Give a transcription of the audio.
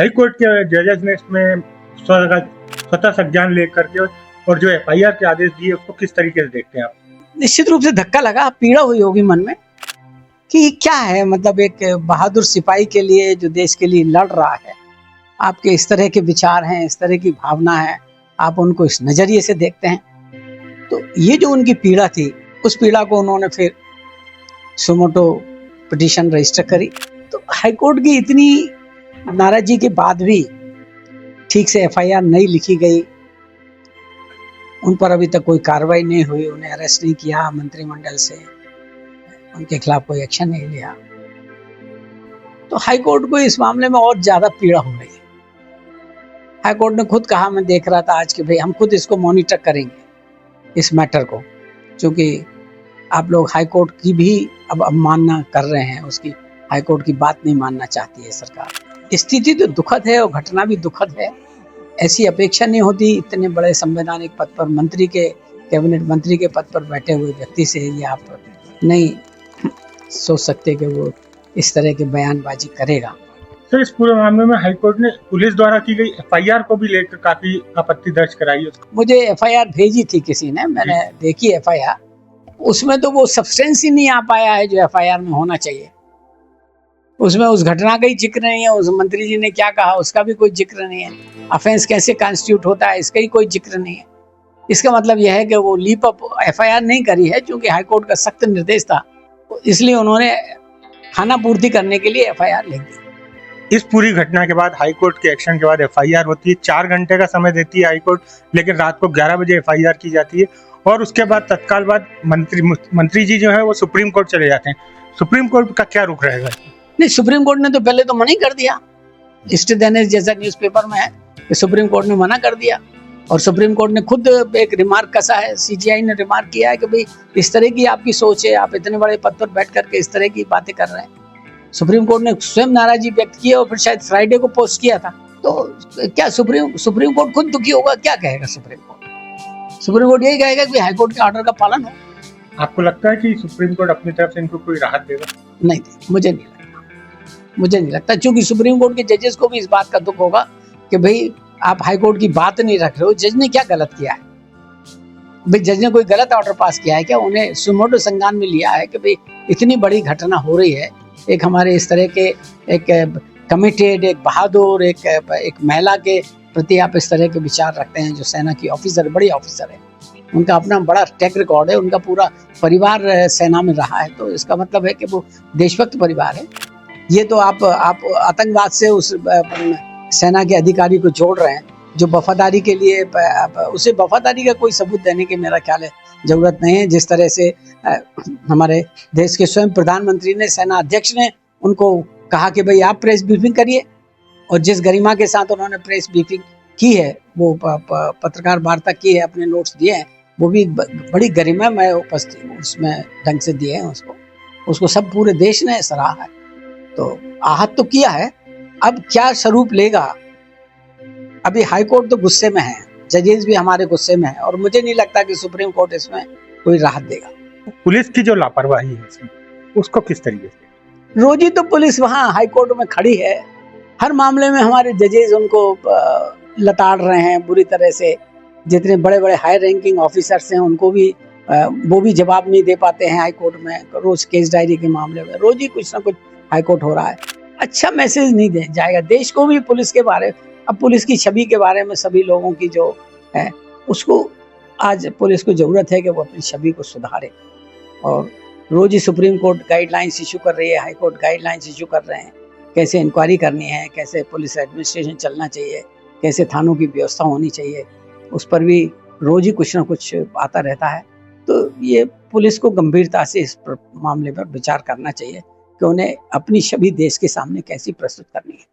High court के जजेस ने इसमें स्वतः संज्ञान लेकर के और जो एफआईआर के आदेश दिए उसको किस तरीके से देखते हैं आप? निश्चित रूप से धक्का लगा, पीड़ा हुई होगी मन में कि क्या है, मतलब एक बहादुर सिपाही के लिए जो देश के लिए लड़ रहा है, आपके इस तरह के विचार हैं, इस तरह की भावना है, आप उनको इस नजरिए से देखते हैं। तो ये जो उनकी पीड़ा थी, उस पीड़ा को उन्होंने फिर सुमोटो पिटीशन रजिस्टर करी। तो हाईकोर्ट की इतनी नाराजगी के बाद भी ठीक से एफआईआर नहीं लिखी गई, उन पर अभी तक कोई कार्रवाई नहीं हुई, उन्हें अरेस्ट नहीं किया मंत्रिमंडल से, उनके खिलाफ कोई एक्शन नहीं लिया। तो हाईकोर्ट को इस मामले में और ज्यादा पीड़ा हो रही है। हाईकोर्ट ने खुद कहा, मैं देख रहा था आज कि भाई हम खुद इसको मॉनिटर करेंगे इस मैटर को, क्योंकि आप लोग हाईकोर्ट की भी अब अवमानना कर रहे हैं, उसकी हाईकोर्ट की बात नहीं मानना चाहती है सरकार। स्थिति तो दुखद है और घटना भी दुखद है। ऐसी अपेक्षा नहीं होती इतने बड़े संवैधानिक पद पर, मंत्री के, कैबिनेट मंत्री के पद पर बैठे हुए व्यक्ति से ये आप नहीं सोच सकते कि वो इस तरह के बयानबाजी करेगा। सर, इस पूरे मामले में हाईकोर्ट ने पुलिस द्वारा की गई एफआईआर को भी लेकर काफी आपत्ति दर्ज कराई है। मुझे एफआईआर भेजी थी किसी ने, मैंने देखी एफआईआर, उसमें तो वो सब्सटेंस ही नहीं आ पाया है जो एफआईआर में होना चाहिए। उसमें उस घटना का ही जिक्र नहीं है, उस मंत्री जी ने क्या कहा उसका भी कोई जिक्र नहीं है, ऑफेंस कैसे कॉन्स्टिट्यूट होता है इसका ही कोई जिक्र नहीं है। इसका मतलब यह है कि वो लीप अप एफआईआर नहीं करी है, क्योंकि हाईकोर्ट का सख्त निर्देश था, इसलिए उन्होंने खाना पूर्ति करने के लिए एफआईआर लिख दी। इस पूरी घटना के बाद हाईकोर्ट के एक्शन के बाद एफआईआर होती है, 4 घंटे का समय देती है हाईकोर्ट, लेकिन रात को 11 बजे एफआईआर की जाती है और उसके बाद तत्काल बाद मंत्री जी जो है वो सुप्रीम कोर्ट चले जाते हैं। सुप्रीम कोर्ट का क्या रुख रहेगा? नहीं, सुप्रीम कोर्ट ने तो पहले तो मना ही कर दिया। ईस्ट दैनिक जैसा न्यूज़पेपर में है कि सुप्रीम कोर्ट ने मना कर दिया, और सुप्रीम कोर्ट ने खुद एक रिमार्क कसा है, सीजीआई ने रिमार्क किया है कि भाई इस तरह की आपकी सोच है, आप इतने बड़े पद पर बैठ करके इस तरह की बातें कर रहे हैं। सुप्रीम कोर्ट ने स्वयं नाराजगी व्यक्त की और फिर शायद फ्राइडे को पोस्ट किया था। तो क्या सुप्रीम कोर्ट खुद दुखी होगा? क्या कहेगा सुप्रीम कोर्ट? सुप्रीम कोर्ट यही कहेगा कि हाईकोर्ट के ऑर्डर का पालन हो। आपको लगता है कि सुप्रीम कोर्ट अपनी तरफ से इनको कोई राहत देगा? नहीं दी, मुझे नहीं लगता, क्योंकि सुप्रीम कोर्ट के जजेस को भी इस बात का दुख होगा कि भाई आप हाईकोर्ट की बात नहीं रख रहे हो। जज ने क्या गलत किया है? भाई जज ने कोई गलत ऑर्डर पास किया है क्या? उन्हें सुमोटो संज्ञान में लिया है कि भाई इतनी बड़ी घटना हो रही है, एक हमारे इस तरह के एक कमिटेड, एक बहादुर, एक महिला के प्रति आप इस तरह के विचार रखते हैं, जो सेना की ऑफिसर, बड़ी ऑफिसर है, उनका अपना बड़ा ट्रैक रिकॉर्ड है, उनका पूरा परिवार सेना में रहा है, तो इसका मतलब है कि वो देशभक्त परिवार है। ये तो आप आतंकवाद से उस सेना के अधिकारी को जोड़ रहे हैं, जो वफादारी के लिए, उसे वफादारी का कोई सबूत देने की मेरा ख्याल है जरूरत नहीं है। जिस तरह से हमारे देश के स्वयं प्रधानमंत्री ने, सेना अध्यक्ष ने उनको कहा कि भाई आप प्रेस ब्रीफिंग करिए, और जिस गरिमा के साथ उन्होंने प्रेस ब्रीफिंग की है, वो पत्रकार वार्ता की है, अपने नोट्स दिए हैं, वो भी बड़ी गरिमा में उपस्थित उसमें ढंग से दिए हैं, उसको सब पूरे देश ने सराहा है। तो आहत तो किया है, अब क्या स्वरूप लेगा? अभी हाईकोर्ट तो गुस्से में है, जजेस भी हमारे गुस्से में है, और मुझे नहीं लगता कि सुप्रीम कोर्ट इसमें कोई राहत देगा। पुलिस की जो लापरवाही है इसमें, उसको किस तरीके से? रोज ही तो पुलिस वहां हाईकोर्ट में खड़ी है, हर मामले में हमारे जजेस उनको लताड़ रहे हैं बुरी तरह से। जितने बड़े बड़े हाई रैंकिंग ऑफिसर्स हैं उनको भी वो भी जवाब नहीं दे पाते हैं हाईकोर्ट में, रोज केस डायरी के मामले में रोज ही कुछ ना कुछ हाईकोर्ट हो रहा है। अच्छा मैसेज नहीं दे जाएगा देश को भी पुलिस के बारे, अब पुलिस की छवि के बारे में सभी लोगों की जो है, उसको आज पुलिस को जरूरत है कि वो अपनी छवि को सुधारे। और रोज ही सुप्रीम कोर्ट गाइडलाइंस इशू कर रही है, हाई कोर्ट गाइडलाइंस इशू कर रहे हैं, कैसे इंक्वायरी करनी है, कैसे पुलिस एडमिनिस्ट्रेशन चलना चाहिए, कैसे थानों की व्यवस्था होनी चाहिए, उस पर भी रोज ही कुछ ना कुछ आता रहता है। तो ये पुलिस को गंभीरता से इस मामले पर विचार करना चाहिए कि उन्हें अपनी छवि देश के सामने कैसी प्रस्तुत करनी है।